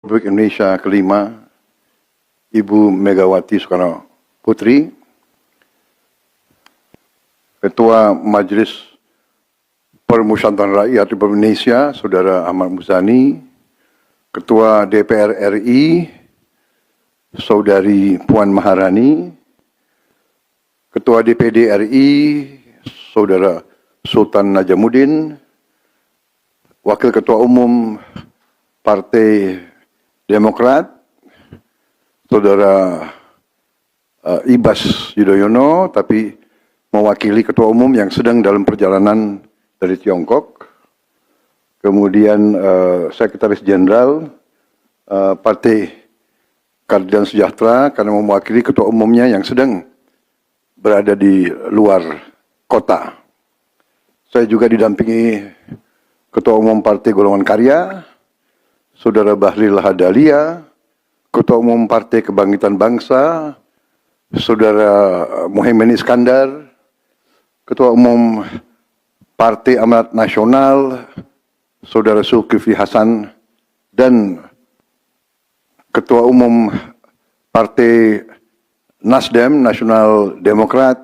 Republik Indonesia kelima, Ibu Megawati Soekarno Putri, Ketua Majelis Permusyawaratan Rakyat Republik Indonesia, Saudara Ahmad Muzani, Ketua DPR RI, Saudari Puan Maharani, Ketua DPD RI, Saudara Sultan Najamuddin, Wakil Ketua Umum Partai Demokrat, Saudara Ibas Yudhoyono, tapi mewakili Ketua Umum yang sedang dalam perjalanan dari Tiongkok. Kemudian Sekretaris Jenderal Partai Keadilan Sejahtera karena mewakili Ketua Umumnya yang sedang berada di luar kota. Saya juga didampingi Ketua Umum Partai Golongan Karya, Saudara Bahlil Lahadalia, Ketua Umum Partai Kebangkitan Bangsa, Saudara Muhaimin Iskandar, Ketua Umum Partai Amanat Nasional, Saudara Zulkifli Hasan, dan Ketua Umum Partai Nasdem, Nasional Demokrat,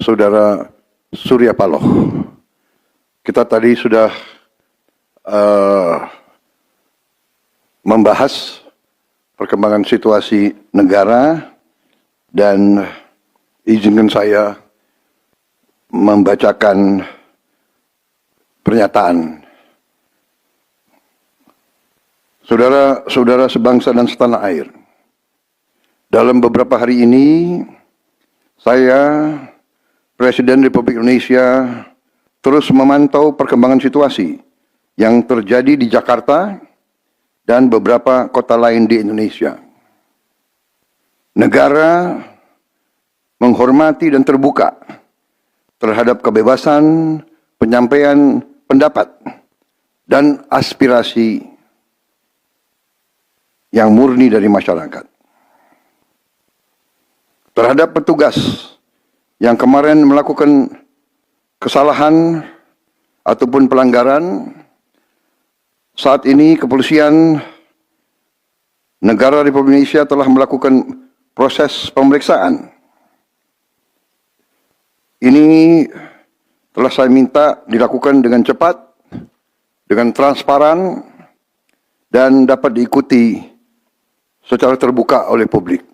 Saudara Surya Paloh. Kita tadi sudah membahas perkembangan situasi negara dan izinkan saya membacakan pernyataan. Saudara-saudara sebangsa dan setanah air, dalam beberapa hari ini saya, Presiden Republik Indonesia, terus memantau perkembangan situasi yang terjadi di Jakarta dan beberapa kota lain di Indonesia. Negara menghormati dan terbuka terhadap kebebasan penyampaian pendapat dan aspirasi yang murni dari masyarakat. Terhadap petugas yang kemarin melakukan kesalahan ataupun pelanggaran, saat ini kepolisian negara Republik Indonesia telah melakukan proses pemeriksaan. Ini telah saya minta dilakukan dengan cepat, dengan transparan, dan dapat diikuti secara terbuka oleh publik.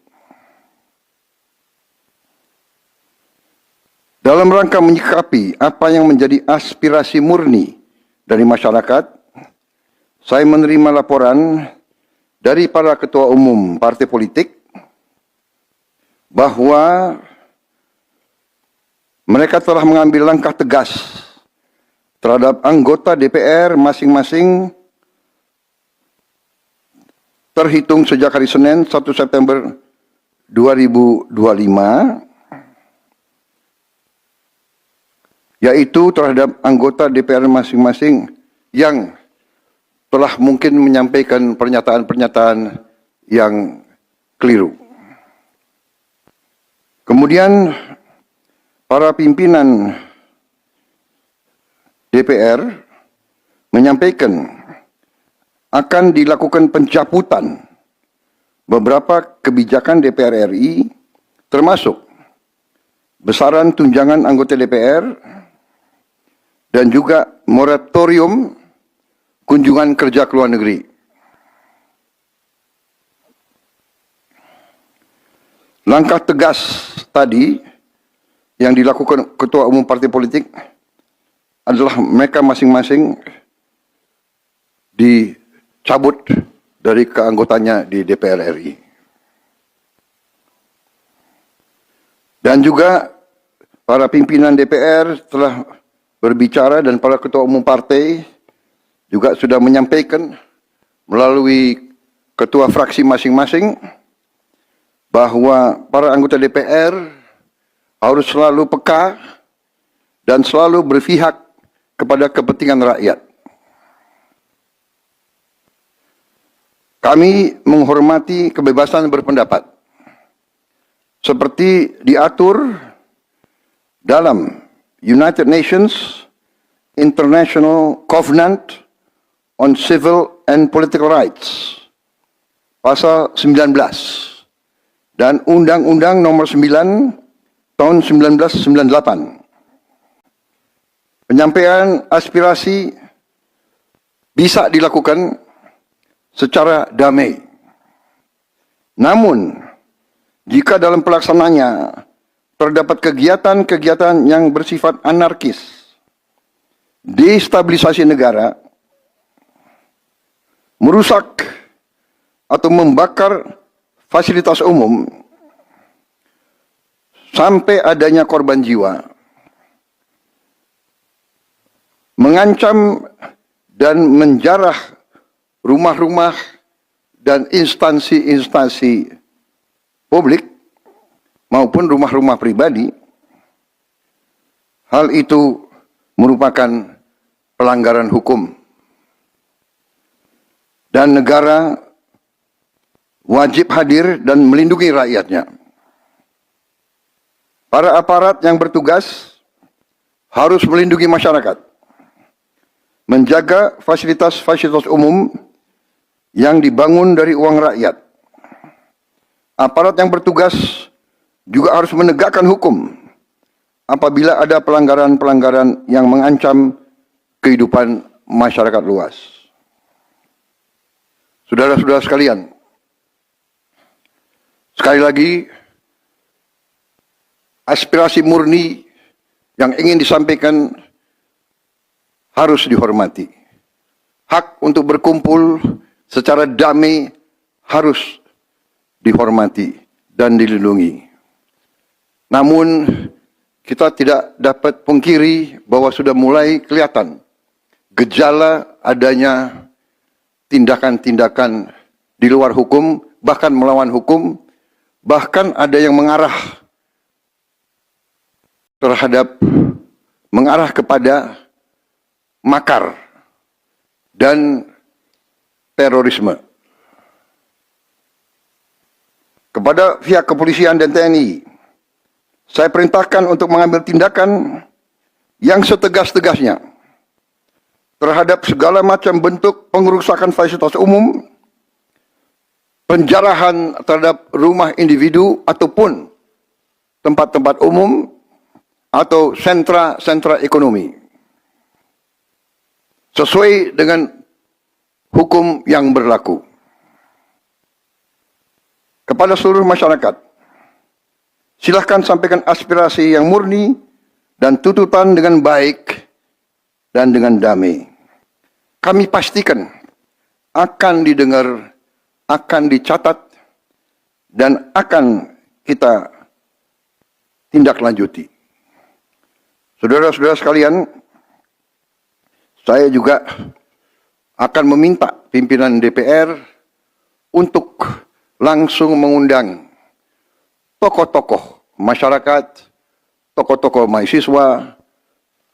Dalam rangka menyikapi apa yang menjadi aspirasi murni dari masyarakat, saya menerima laporan dari para ketua umum partai politik bahwa mereka telah mengambil langkah tegas terhadap anggota DPR masing-masing terhitung sejak hari Senin 1 September 2025, yaitu terhadap anggota DPR masing-masing yang telah mungkin menyampaikan pernyataan-pernyataan yang keliru. Kemudian para pimpinan DPR menyampaikan akan dilakukan pencabutan beberapa kebijakan DPR RI, termasuk besaran tunjangan anggota DPR dan juga moratorium kunjungan kerja ke luar negeri. Langkah tegas tadi yang dilakukan ketua umum partai politik adalah mereka masing-masing dicabut dari keanggotanya di DPR RI. Dan juga para pimpinan DPR telah berbicara dan para ketua umum partai juga sudah menyampaikan melalui ketua fraksi masing-masing bahwa para anggota DPR harus selalu peka dan selalu berpihak kepada kepentingan rakyat. Kami menghormati kebebasan berpendapat seperti diatur dalam United Nations International Covenant on Civil and Political Rights Pasal 19 dan Undang-Undang Nomor 9 Tahun 1998. Penyampaian aspirasi bisa dilakukan secara damai. Namun, jika dalam pelaksananya terdapat kegiatan-kegiatan yang bersifat anarkis, destabilisasi negara, merusak atau membakar fasilitas umum, sampai adanya korban jiwa, mengancam dan menjarah rumah-rumah dan instansi-instansi publik maupun rumah-rumah pribadi, hal itu merupakan pelanggaran hukum. Dan negara wajib hadir dan melindungi rakyatnya. Para aparat yang bertugas harus melindungi masyarakat, menjaga fasilitas-fasilitas umum yang dibangun dari uang rakyat. Aparat yang bertugas juga harus menegakkan hukum apabila ada pelanggaran-pelanggaran yang mengancam kehidupan masyarakat luas. Saudara-saudara sekalian, sekali lagi, aspirasi murni yang ingin disampaikan harus dihormati. Hak untuk berkumpul secara damai harus dihormati dan dilindungi. Namun, kita tidak dapat pungkiri bahwa sudah mulai kelihatan gejala adanya tindakan-tindakan di luar hukum, bahkan melawan hukum, bahkan ada yang mengarah kepada makar dan terorisme. Kepada pihak kepolisian dan TNI, saya perintahkan untuk mengambil tindakan yang setegas-tegasnya terhadap segala macam bentuk pengerusakan fasilitas umum, penjarahan terhadap rumah individu ataupun tempat-tempat umum atau sentra-sentra ekonomi, sesuai dengan hukum yang berlaku. Kepada seluruh masyarakat, silahkan sampaikan aspirasi yang murni dan tuntutan dengan baik dan dengan damai. Kami pastikan akan didengar, akan dicatat, dan akan kita tindak lanjuti. Saudara-saudara sekalian, saya juga akan meminta pimpinan DPR untuk langsung mengundang tokoh-tokoh masyarakat, tokoh-tokoh mahasiswa,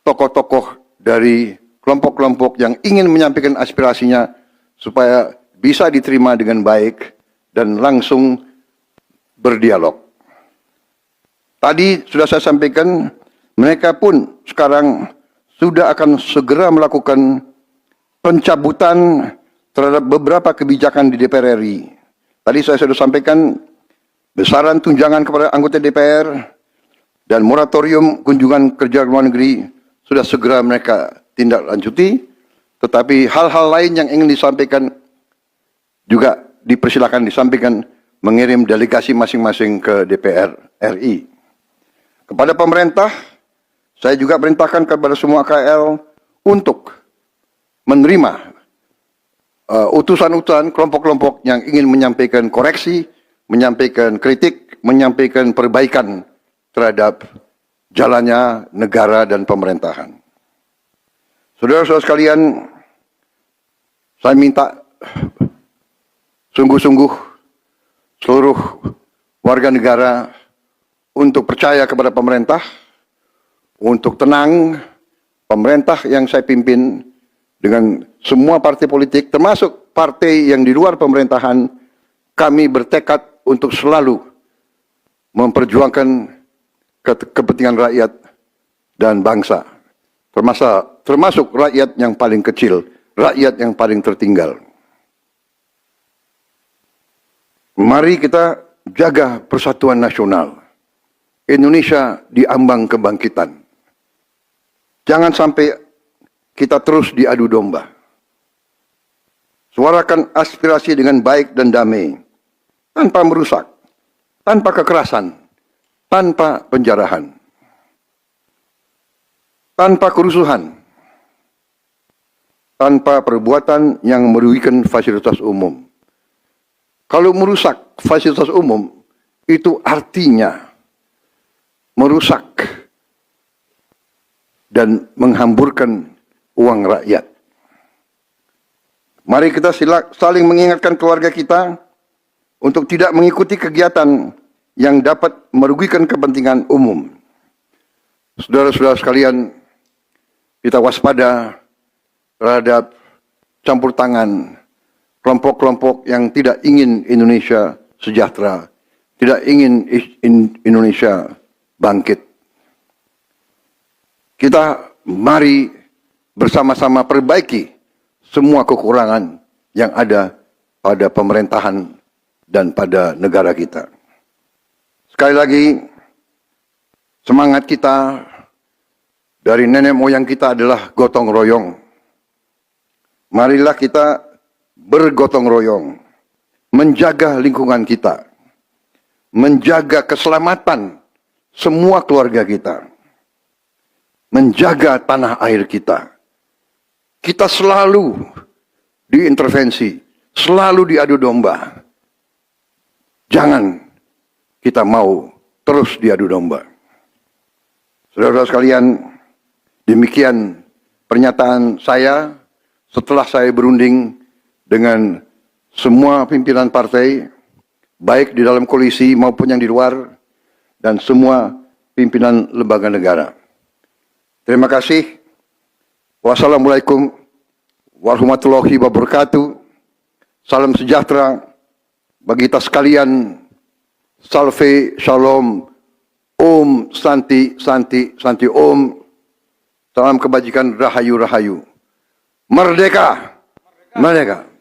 tokoh-tokoh dari kelompok-kelompok yang ingin menyampaikan aspirasinya supaya bisa diterima dengan baik dan langsung berdialog. Tadi sudah saya sampaikan, mereka pun sekarang sudah akan segera melakukan pencabutan terhadap beberapa kebijakan di DPR RI. Tadi saya sudah sampaikan besaran tunjangan kepada anggota DPR dan moratorium kunjungan kerja luar negeri sudah segera mereka tindak lanjuti, tetapi hal-hal lain yang ingin disampaikan juga dipersilakan disampaikan, mengirim delegasi masing-masing ke DPR RI. Kepada pemerintah, saya juga perintahkan kepada semua KL untuk menerima utusan-utusan kelompok-kelompok yang ingin menyampaikan koreksi, menyampaikan kritik, menyampaikan perbaikan terhadap jalannya negara dan pemerintahan. Saudara-saudara sekalian, saya minta sungguh-sungguh seluruh warga negara untuk percaya kepada pemerintah, untuk tenang. Pemerintah yang saya pimpin dengan semua partai politik, termasuk partai yang di luar pemerintahan, kami bertekad untuk selalu memperjuangkan kepentingan rakyat dan bangsa, termasuk rakyat yang paling kecil, rakyat yang paling tertinggal. Mari kita jaga persatuan nasional. Indonesia di ambang kebangkitan. Jangan sampai kita terus diadu domba. Suarakan aspirasi dengan baik dan damai, tanpa merusak, tanpa kekerasan, tanpa penjarahan, tanpa kerusuhan, tanpa perbuatan yang merugikan fasilitas umum. Kalau merusak fasilitas umum, itu artinya merusak dan menghamburkan uang rakyat. Mari kita saling mengingatkan keluarga kita untuk tidak mengikuti kegiatan yang dapat merugikan kepentingan umum. Saudara-saudara sekalian, kita waspada terhadap campur tangan kelompok-kelompok yang tidak ingin Indonesia sejahtera, tidak ingin Indonesia bangkit. Kita mari bersama-sama perbaiki semua kekurangan yang ada pada pemerintahan dan pada negara kita. Sekali lagi, semangat kita dari nenek moyang kita adalah gotong royong. Marilah kita bergotong royong, menjaga lingkungan kita, menjaga keselamatan semua keluarga kita, menjaga tanah air kita. Kita selalu diintervensi, selalu diadu domba. Jangan kita mau terus diadu domba. Saudara-saudara sekalian, demikian pernyataan saya setelah saya berunding dengan semua pimpinan partai, baik di dalam koalisi maupun yang di luar, dan semua pimpinan lembaga negara. Terima kasih. Wassalamualaikum warahmatullahi wabarakatuh. Salam sejahtera bagi kita sekalian. Salve, shalom, om, santi, santi, santi, om. Salam kebajikan, rahayu, rahayu. Merdeka! Merdeka!